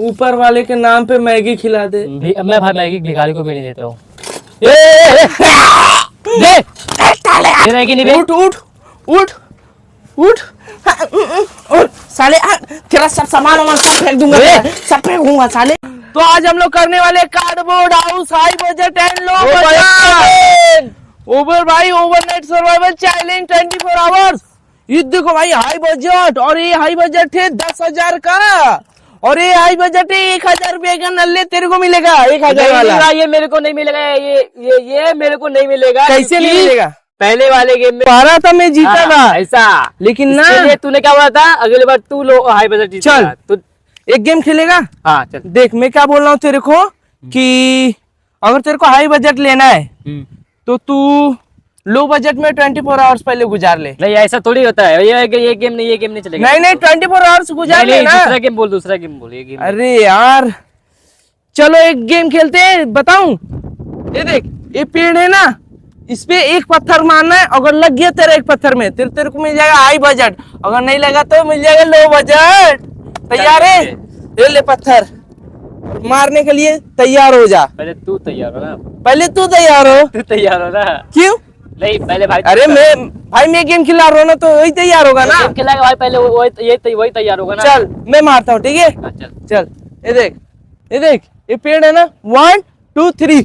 ऊपर वाले के नाम पे मैगी खिला दे। मैं भाई मैगी भिखारी को भी नहीं देता हूँ। उठ उठ उठ उठ उठ साले, तेरा सब सामान सब फेंक दूंगा, सब फेंकूंगा साले। तो आज हम लोग करने वाले cardboard house high budget and low budget over भाई ओवरनाइट सर्वाइवल चैलेंज 24 आवर्स। ये देखो भाई हाई बजट, और ये हाई बजट है 10,000 का, और ये हाई बजट है 1,000 रुपए का। नल्ले तेरे को मिलेगा 1,000 वाला। ये मेरे को नहीं मिलेगा, ये मेरे को नहीं मिलेगा। कैसे नहीं मिलेगा? पहले वाले गेम में हारा था, मैं जीता था ऐसा, लेकिन ना तूने क्या बोला था, अगली बार तू लो हाई बजट जीतेगा। चल तू एक गेम खेलेगा। हाँ चल देख मैं क्या बोल रहा हूँ तेरे को कि अगर तेरे को हाई बजट लेना है तो तू लो बजट में 24 आवर्स पहले गुजार ले। नहीं ऐसा थोड़ी होता है, ये गेम नहीं चलेगा। नहीं 24 आवर्स गुजार ले ना। दूसरा गेम बोल ये गेम। अरे यार चलो एक गेम खेलते हैं, बताऊं? ये देख, ये पेड़ है ना, इस पे एक पत्थर मारना है, अगर लग गया तेरा एक पत्थर में तेरे को मिल जाएगा हाई बजट, अगर नहीं लगा तो मिल जाएगा लो बजट। तैयार है? ये ले पत्थर, मारने के लिए तैयार हो जा। पहले तू तैयार हो ना। पहले तू तैयार हो। तू तैयार हो ना। क्यों? नहीं पहले भाई। अरे मैं गेम खिला रहा हूँ ना, तो वही तैयार होगा ना। गेम खिलाएगा भाई पहले, वही तैयार होगा ना। चल मैं मारता हूँ, ठीक है? हाँ, चल चल ये देख ये पेड़ है ना, 1 2 3।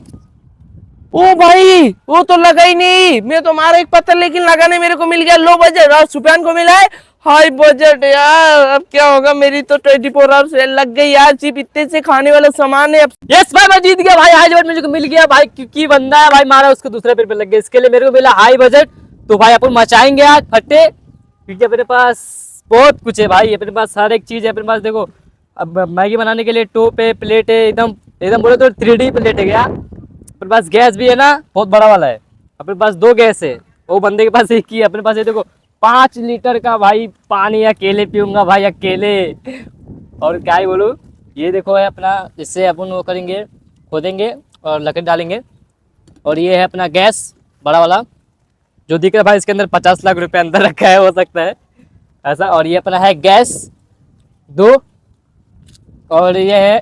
ओ भाई वो तो लगा ही नहीं, मैं तो मारा एक पत्थर, लेकिन लगा नहीं, मेरे को मिल गया लो बजट, और सुफियान को मिला है हाई बजट। यार अब क्या होगा, मेरी तो 24 आवर्स लग गई यार, सिर्फ इतने से खाने वाला सामान है। अब यस भाई मैं जीत गया भाई, हाई बजट मुझे मिल गया भाई, क्योंकि बंदा है भाई मारा उसको दूसरे पेड़ पे लग गया, इसके लिए मेरे को मिला हाई बजट। तो भाई अपन मचाएंगे आज फट्टे, क्योंकि अपने पास बहुत कुछ है भाई, अपने पास हर एक चीज है अपने पास। देखो अब मैगी बनाने के लिए टोप है, प्लेट है, एकदम बोले तो 3D प्लेट है। क्या अपने पास गैस भी है ना, बहुत बड़ा वाला है। अपने पास 2 गैस है, वो बंदे के पास एक ही है। अपने पास ये देखो 5 लीटर का भाई पानी अकेले पीऊंगा भाई, अकेले। और क्या ही बोलूँ, ये देखो है अपना, जिससे अपन वो करेंगे, खोदेंगे और लकड़ी डालेंगे। और ये है अपना गैस बड़ा वाला, जो दिख रहा है भाई, इसके अंदर 50 लाख रुपए अंदर रखा है, हो सकता है ऐसा। और ये अपना है गैस 2, और ये है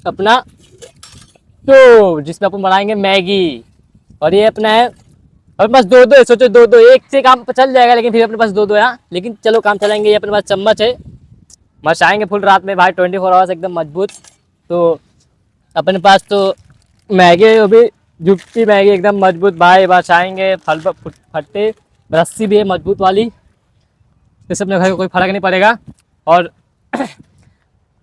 अपना तो जिसमें अपन बनाएंगे मैगी। और ये अपना है, अपने पास 2 है, सोचो 2 एक से काम चल जाएगा, लेकिन फिर अपने पास 2 है यहाँ, लेकिन चलो काम चलाएंगे। ये अपने पास चम्मच है, मचाएंगे फुल रात में भाई, 24 आवर्स एकदम मजबूत। तो अपने पास तो मैगी है, वो भी झुकती मैगी एकदम मजबूत भाई, मचाएंगे फट्टे। रस्सी भी है मजबूत वाली, इससे अपने घर को कोई फर्क नहीं पड़ेगा। और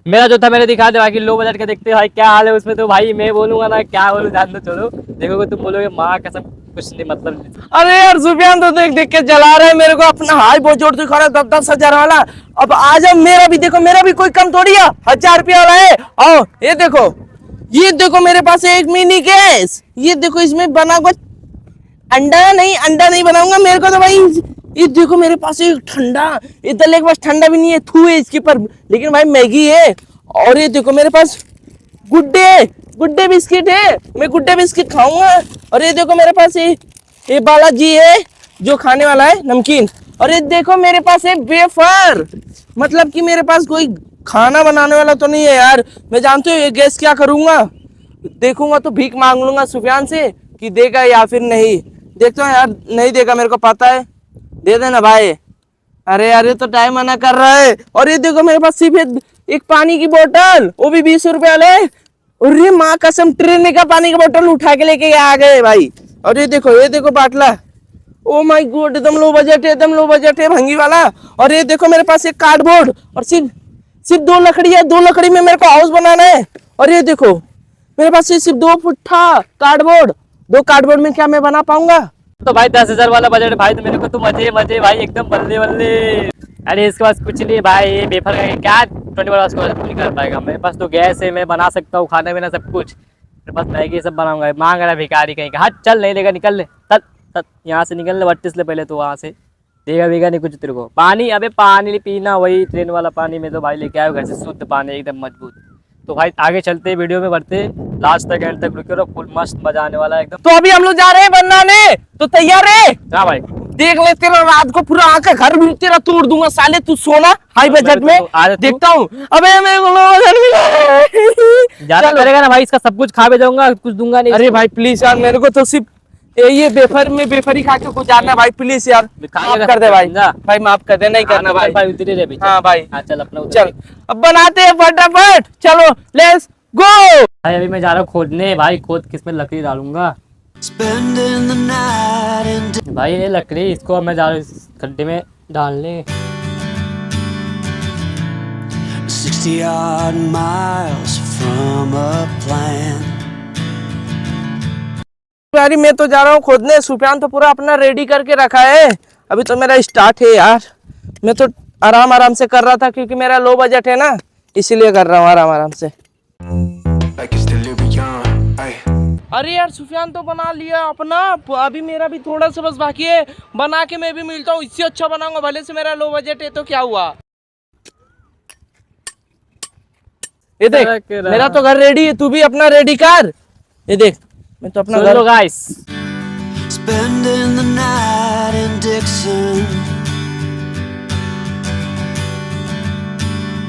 मेरा जो था मैंने दिखा दे, बाकी लो बजट के देखते भाई क्या हाल है उसमें। तो भाई मैं बोलूंगा ना, क्या बोलूं, जान दो, छोड़ो। देखोगे तुम बोलोगे माँ कसम कुछ नहीं मतलब। अरे यार सुफियान तो देख के जला रहा है मेरे को, अपना हाई बजट दिखा रहा है 10,000 वाला। अब आज मेरा भी देखो, मेरा भी कोई कम थोड़ी है, 1,000 रुपया वाला है। आओ ये देखो मेरे पास एक मिनी गैस, ये देखो इसमें बना हुआ अंडा नहीं बनाऊंगा मेरे को तो भाई। ये देखो मेरे पास एक ठंडा, इधर के पास ठंडा भी नहीं है, थू है इसके पर, लेकिन भाई मैगी है। और ये देखो मेरे पास गुड्डे बिस्किट है, मैं गुड्डे बिस्किट खाऊंगा। और ये देखो मेरे पास ये बालाजी है जो खाने वाला है नमकीन। और ये देखो मेरे पास है वेफर, मतलब कि मेरे पास कोई खाना बनाने वाला तो नहीं है यार। मैं जानते हो ये गैस क्या करूंगा, देखूंगा तो भीख मांग लूंगा सुफियान से कि देगा या फिर नहीं। देखता हूँ यार, नहीं देगा मेरे को पता है, दे देना भाई। अरे यार ये तो टाइम मना कर रहा है। और ये देखो मेरे पास सिर्फ एक पानी की बोतल, वो भी 20 रुपए वाले। अरे माँ कसम, ट्रेन का पानी का बोतल उठा के लेके आ गए भाई। और ये देखो बाटला, ओ माय गॉड एकदम लो बजट है भंगी वाला। और ये देखो मेरे पास एक कार्डबोर्ड, और सिर्फ 2 लकड़ी है, 2 लकड़ी में मेरे को हाउस बनाना है। और ये देखो मेरे पास सिर्फ 2 फुट्ठा कार्डबोर्ड, 2 कार्डबोर्ड में क्या मैं बना पाऊंगा? तो भाई 10,000 वाला बजट भाई, तो मेरे को तो मजे भाई एकदम बल्ले। अरे इसके पास कुछ नहीं भाई, ये बेफर का क्या 24 आवर्स को नहीं कर पाएगा। मेरे पास तो गैस है, मैं बना सकता हूँ खाना पीना सब कुछ। मेरे पास मैगी सब बनाऊंगा। मांग रहा भिखारी कहीं का, हाँ चल नहीं देगा, निकल ले तत यहाँ से निकल ले, 32 ले पहले तो वहाँ से। देगा वेगा नहीं कुछ तेरे को। पानी, अबे पानी पीना वही ट्रेन वाला पानी में तो भाई लेके आयो घर से, शुद्ध पानी एकदम मजबूत। तो भाई आगे चलते वीडियो में बढ़ते, लास्ट तक एंड तक रुके रहो, फुल मस्त मजा आने वाला है एकदम। तो अभी हम लोग जा रहे हैं बनाने, तो तैयार है? हाँ भाई। देख ले, तेरा रात को पूरा आके घर भी तेरा तोड़ दूंगा साले, तू सोना हाई बजट में। देखता हूँ, अबे मेरे को लो बजट मिला है। ज्यादा करेगा ना भाई, इसका सब कुछ खा भी जाऊंगा, कुछ दूंगा नहीं अरे इसको। भाई प्लीज यार, मेरे को तो सिर्फ ये बेफर में बेफरी खा के गुजारना भाई, प्लीज यार माफ कर दे भाई। भाई माफ कर दे, नहीं करना भाई। भाई उतरी रे पीछे। हाँ भाई, हाँ चल अपना उतर। चल अब बनाते हैं फटाफट, चलो लेट्स गो। भाई अभी मैं जा रहा हूँ खोदने, भाई खोद किसमें लकड़ी डालूंगा। Spending the night in भाई ये लकड़ी, इसको अब मैं जा रहा हूँ इस गड्ढे में डालने। 60 odd miles from a plan. यार मैं तो जा रहा हूँ खोदने, सुफियान तो पूरा अपना रेडी करके रखा है। अभी तो मेरा स्टार्ट है यार, मैं तो आराम आराम से कर रहा था क्योंकि मेरा लो बजट है ना, इसीलिए कर रहा हूँ आराम आराम से। like it's delirium. Ay. अरे यार सुफियान तो बना लिया अपना, अभी मेरा भी थोड़ा सा बस बाकी है, बना के मैं भी मिलता हूँ, इससे अच्छा बनाऊंगा, भले से मेरा लो बजट है तो क्या हुआ। ये देख मेरा तो घर रेडी है, तू भी अपना रेडी कर। ये देख मैं तो अपना सुन घर। लो guys, Spending the night in Dixon.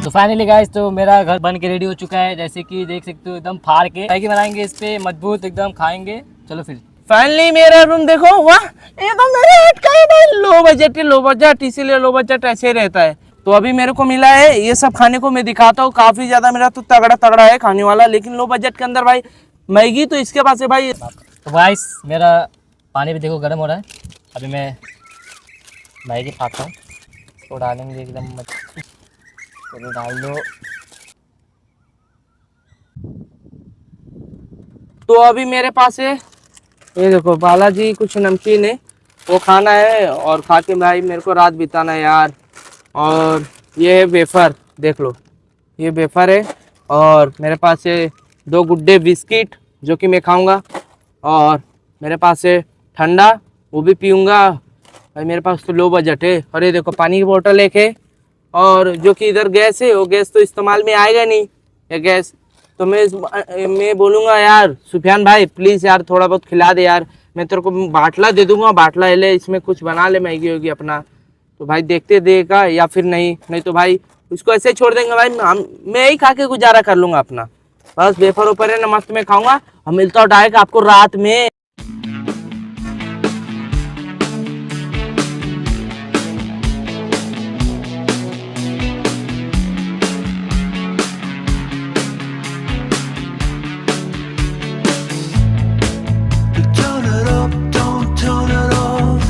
तो फाइनली गाइस तो मेरा घर बन के रेडी हो चुका है, जैसे कि देख सकते हो एकदम फाड़ के मैगी बनाएंगे इस पे, मजबूत एकदम खाएंगे। चलो फिर फाइनली मेरा रूम देखो, वाह ये तो मेरे हट का है भाई, लो बजट है, लो बजट, इसीलिए लो बजट ऐसे ही रहता है। तो अभी मेरे को मिला है ये सब खाने को, मैं दिखाता हूँ, काफी ज्यादा मेरा तो तगड़ा तगड़ा है खाने वाला, लेकिन लो बजट के अंदर भाई मैगी तो इसके पास है भाई। तो गाइस मेरा पानी भी देखो गर्म हो रहा है, अभी मैं मैगी खाता हूँ, इसको डालेंगे एकदम मच्छी। चलो डाल दो। तो अभी मेरे पास है ये देखो बालाजी कुछ नमकीन है, वो खाना है और खा के भाई मेरे को रात बिताना है यार। और ये है वेफर, देख लो ये वेफर है, और मेरे पास है 2 गुड्डे बिस्किट जो कि मैं खाऊंगा, और मेरे पास है ठंडा वो भी पीऊंगा भाई, मेरे पास तो लो बजट है। और ये देखो पानी की बोतल एक है, और जो कि इधर गैस है, वो गैस तो इस्तेमाल में आएगा नहीं ये गैस, तो मैं बोलूँगा यार सुफियान भाई प्लीज़ यार थोड़ा बहुत खिला दे यार, मैं तेरे को बाटला दे दूंगा, बाटला ले इसमें कुछ बना ले मैगी होगी अपना। तो भाई देखते देगा या फिर नहीं, नहीं तो भाई उसको ऐसे ही छोड़ देंगे भाई, मैं ही खा के गुजारा कर लूँगा अपना, बस वेफर ऊपर है ना मस्त में खाऊंगा। और मिलता हूँ डायरेक्ट आपको रात में। Turn it up, don't turn it off.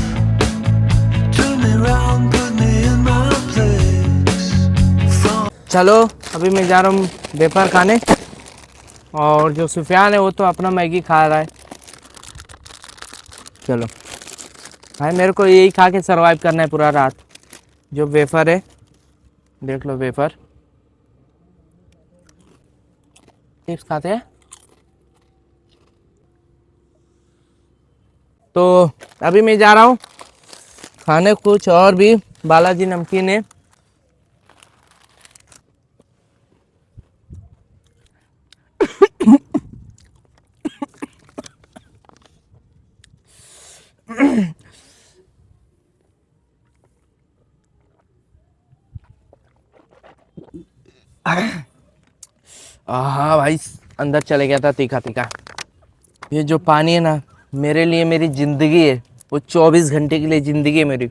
Turn me round, put me in my place. From चलो अभी मैं जा रहा हूँ वेफर खाने, और जो सुफियान है वो तो अपना मैगी खा रहा है। चलो भाई मेरे को यही खा के सरवाइव करना है पूरा रात। जो वेफर है देख लो, वेफर चिप्स खाते हैं। तो अभी मैं जा रहा हूँ खाने कुछ और भी, बालाजी नमकीन है। हाँ भाई अंदर चले गया था तीखा तीखा। ये जो पानी है ना मेरे लिए मेरी ज़िंदगी है, वो 24 घंटे के लिए ज़िंदगी है मेरी।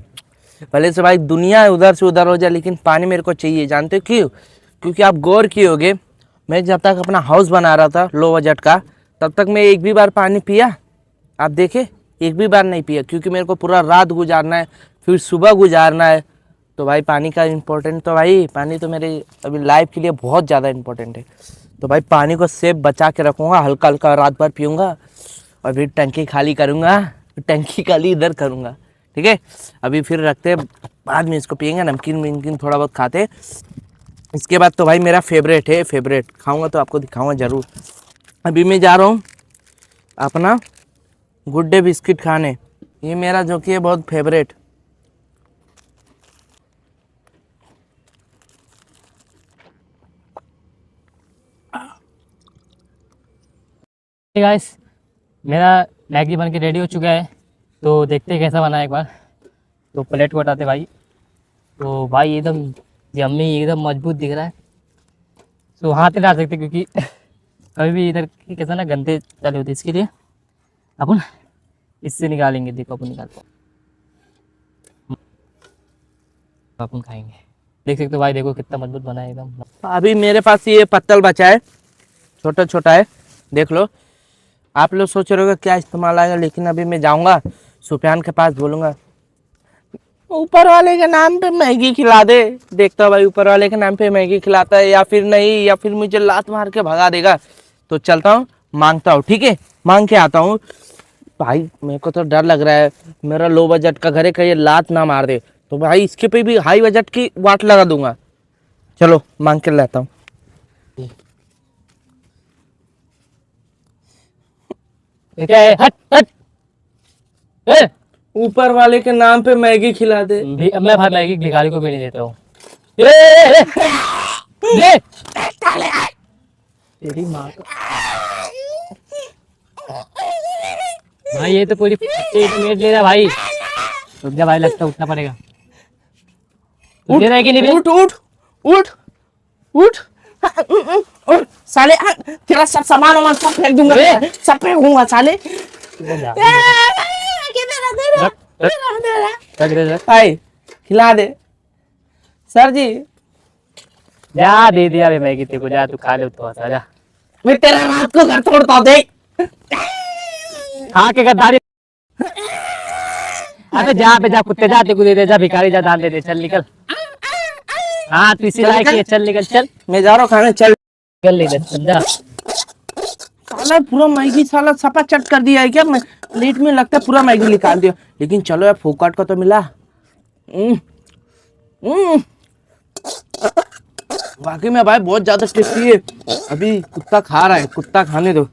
भले से भाई दुनिया उधर से उधर हो जाए, लेकिन पानी मेरे को चाहिए। जानते हो क्यों? क्योंकि आप गौर किए होगे, मैं जब तक अपना हाउस बना रहा था लो बजट का, तब तक मैं एक भी बार पानी पिया? आप देखे, एक भी बार नहीं पिया, क्योंकि मेरे को पूरा रात गुजारना है, फिर सुबह गुजारना है। तो भाई पानी का इम्पोर्टेंट, तो भाई पानी तो मेरे अभी लाइफ के लिए बहुत ज़्यादा इम्पोर्टेंट है। तो भाई पानी को सेफ बचा के रखूँगा, हल्का हल्का रात भर पीऊँगा, और फिर टंकी खाली करूँगा, टंकी खाली इधर करूँगा। ठीक है, अभी फिर रखते, बाद में इसको पियेंगे, नमकीन वमकीन थोड़ा बहुत खाते। इसके बाद तो भाई मेरा फेवरेट है, फेवरेट खाऊँगा तो आपको दिखाऊँगा ज़रूर। अभी मैं जा रहा हूँ अपना गुड्डे बिस्किट खाने, ये मेरा जो कि है बहुत फेवरेट। गाइस मेरा मैगी बन के रेडी हो चुका है, तो देखते हैं कैसा बना है एक बार। तो प्लेट को हटाते भाई। तो भाई एकदम यम्मी एकदम मजबूत दिख रहा है। तो हाथ नहीं डाल सकते क्योंकि कभी भी इधर कैसा ना गंदे चले होते, इसके लिए अपन इससे निकालेंगे। देखो अपन निकालते हैं। अपन खाएंगे, देख सकते हो भाई, देखो कितना मजबूत बना है एकदम। अभी मेरे पास ये पत्तल बचा है, छोटा छोटा है, देख लो। आप लोग सोच रहे हो क्या इस्तेमाल आएगा, लेकिन अभी मैं जाऊंगा सुफियान के पास, बोलूंगा ऊपर वाले के नाम पे मैगी खिला दे। देखता हूँ भाई ऊपर वाले के नाम पे मैगी खिलाता है या फिर नहीं, या फिर मुझे लात मार के भगा देगा। तो चलता हूँ, मांगता हूँ, ठीक है, मांग के आता हूँ। भाई मेरे को तो डर लग रहा है, मेरा लो बजट का घर है, कहीं लात ना मार दे तो भाई इसके पे भी हाई बजट की वाट लगा दूंगा। चलो मांग के लाता हूँ। ये क्या है? हट हट। ए, ऊपर वाले के नाम पे मैगी खिला दे। मैं भाई मैगी भिखारी को भी नहीं देता हूँ। दे तेरी माँ को। भाई ये तो पूरी मेट ले रहा भाई। रुक जा भाई, लगता है उठना पड़ेगा। तू दे रहा है कि नहीं? उठ उठ उठ उठ उठ साले, तेरा सब सामान वामान सब फेंक दूंगा, सब फेंकूंगा साले। भाई खिला दे सर जी। जा दे दिया भाई मैगी तेरे को, जा तू खा ले तो जा। मैं तेरा रात को घर तोड़ता हूँ, देख। हाँ के गद्दारी। अबे जा पे जा, कुत्ते जा, तेरे को दे दे, जा भिखारी जा, दान दे दे, चल निकल। हाँ तू इसी लायक है, चल निकल, चल मैं जा रहा हूँ खाने, चल निकल ले इधर, समझा। साला पूरा मैगी साला सपा चट कर दिया है क्या, मैं प्लेट में लगता है पूरा मैगी निकाल दिया। लेकिन चलो यार फोकाट का तो मिला। वाकई में भाई बहुत ज्यादा टेस्टी है। अभी कुत्ता खा रहा है, कुत्ता खाने दो।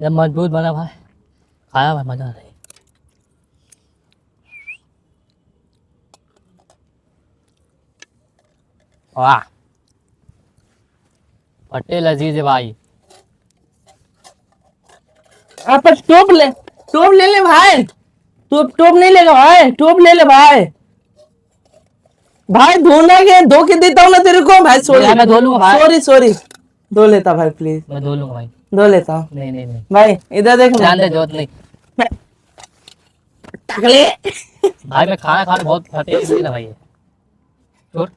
जब मजबूत बना भाई, खाया भाई, मजा आ रहा है। वाह फटे लजीज है भाई। आप टोप ले ले भाई, टोप नहीं लेगा भाई, टोप ले ले भाई। भाई धोना के धो के देता हूँ ना तेरे को भाई। सॉरी मैं धो लूंगा भाई। सॉरी धो लेता भाई, प्लीज मैं धो लूंगा भाई। धो लेता हूँ नहीं नहीं नहीं, भाई। इधर देख ध्यान दे, जरूरत नहीं टकले। भाई। मैं खाना खाना बहुत फटे इसलिए ना भाई। छोड़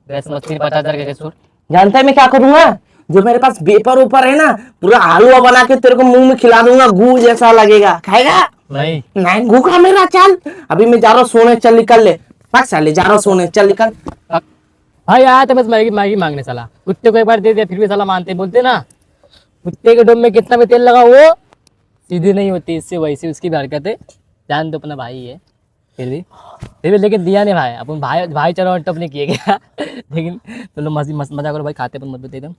गैस मछली 50,000 के छोड़। जानता है मैं क्या करूंगा, जो मेरे पास पेपर ऊपर है ना, पूरा हलवा बना के तेरे को मुंह में खिला दूंगा, गू जैसा लगेगा, खाएगा? नहीं गू खा मेरा। चल अभी मैं जा रहा हूँ सोने, चल निकल ले। भाग साले, जा रहा हूँ सोने, चल निकल। भाई आया तो बस मैगी मांगने साला। कुत्ते को एक बार दे दिया फिर भी साला मानते, बोलते ना कुत्ते के डोम में कितना भी तेल लगा वो सीधी नहीं होती, इससे वैसी उसकी भी हरकत है। जान दो अपना भाई है फिर भी लेकिन दिया नहीं भाई। अपन भाई चलो और टप नहीं किए गया लेकिन चलो मजा करो भाई, खाते अपन मजबूत एकदम।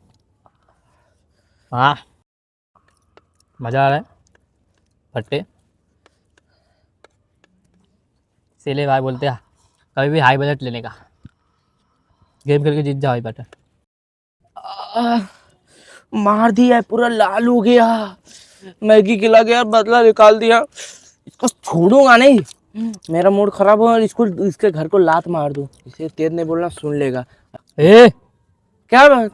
हाँ मजा आ रहा है फट्टे। इसीलिए भाई बोलते हैं कभी भी हाई बजट लेने का, गेम खेल के जीत जाओ भाई बेटा। मार दिया, पूरा लाल हो गया, मैगी खिला गया, बदला निकाल दिया। इसको छोड़ूंगा नहीं, मेरा मूड खराब हो और इसके घर को लात मार दूं। इसे तेज नहीं बोलना, सुन लेगा। ए क्या हुआ?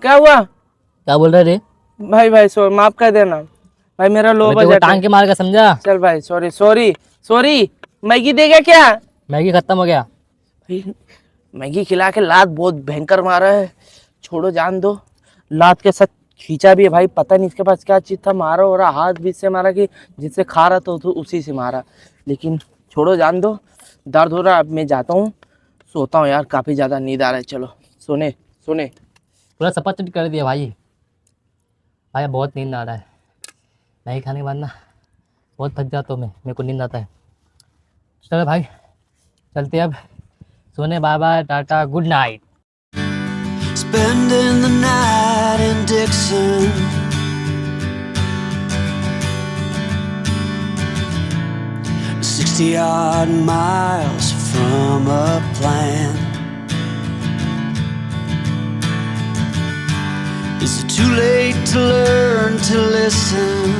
क्या बोल रहे रे भाई माफ कर देना भाई, मेरा लो बजट टांग के मार का समझा। चल भाई सॉरी। मैगी देगा क्या? मैगी खत्म हो गया भाई मैगी खिला के लात बहुत भयंकर मारा है, छोड़ो जान दो। लात के साथ खींचा भी है भाई, पता नहीं इसके पास क्या चीज था, मारा हो रहा हाथ भी से मारा कि जिससे खा रहा तो उसी से मारा। लेकिन छोड़ो जान दो, दर्द हो रहा। अब मैं जाता हूँ, सोता हूँ यार, काफी ज्यादा नींद आ रहा है। चलो सोने पूरा सपाट कर दिया भाई। भाई बहुत नींद आ रहा है, मैगी खाने के बाद ना बहुत थक जाता हूँ मैं, मेरे को नींद आता है। चलो भाई चलते अब सोने, bye bye tata good night. Spending the night in Dixon, 60-odd miles from a plan. Is it too late to learn to listen?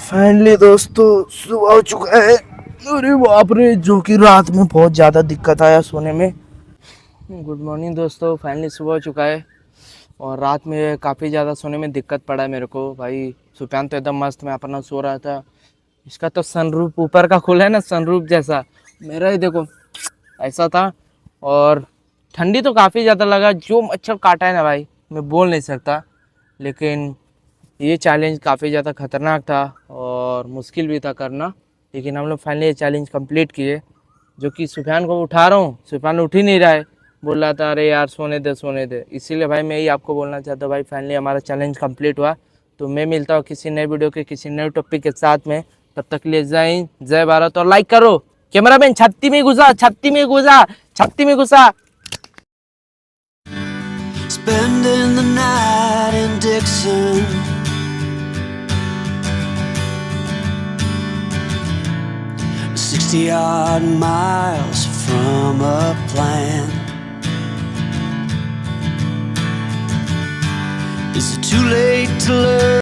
Finally दोस्तों सुबह हो चुका है। अरे बाप रे, जो कि रात में बहुत ज़्यादा दिक्कत आया सोने में। गुड मॉर्निंग दोस्तों, फाइनली सुबह हो चुका है और रात में काफ़ी ज़्यादा सोने में दिक्कत पड़ा है मेरे को भाई। सुफियान तो एकदम मस्त में अपना सो रहा था। इसका तो सनरूफ ऊपर का खुला है ना, सनरूफ जैसा। मेरा ही देखो ऐसा था। और ठंडी तो काफ़ी ज़्यादा लगा। जो मच्छर काटा है ना भाई, मैं बोल नहीं सकता। लेकिन ये चैलेंज काफ़ी ज़्यादा ख़तरनाक था और मुश्किल भी था करना। लेकिन हम लोग फाइनली ये चैलेंज कंप्लीट किए। जो कि सुफियान को उठा रहा हूँ, सुफियान उठ ही नहीं रहा है। बोल रहा था अरे यार सोने दे सोने दे। इसीलिए भाई मैं ही आपको बोलना चाहता हूँ भाई, फाइनली हमारा चैलेंज कंप्लीट हुआ। तो मैं मिलता हूँ किसी नए वीडियो के किसी नए टॉपिक के साथ में। तब तक के लिए जय हिंद, जय भारत। और लाइक करो। कैमरा मैन छत्ती में घुसा, छत्ती में घुसा, छत्ती में घुसा। Spending the night in Dixon. 60-odd miles from a plan. Is it too late to learn?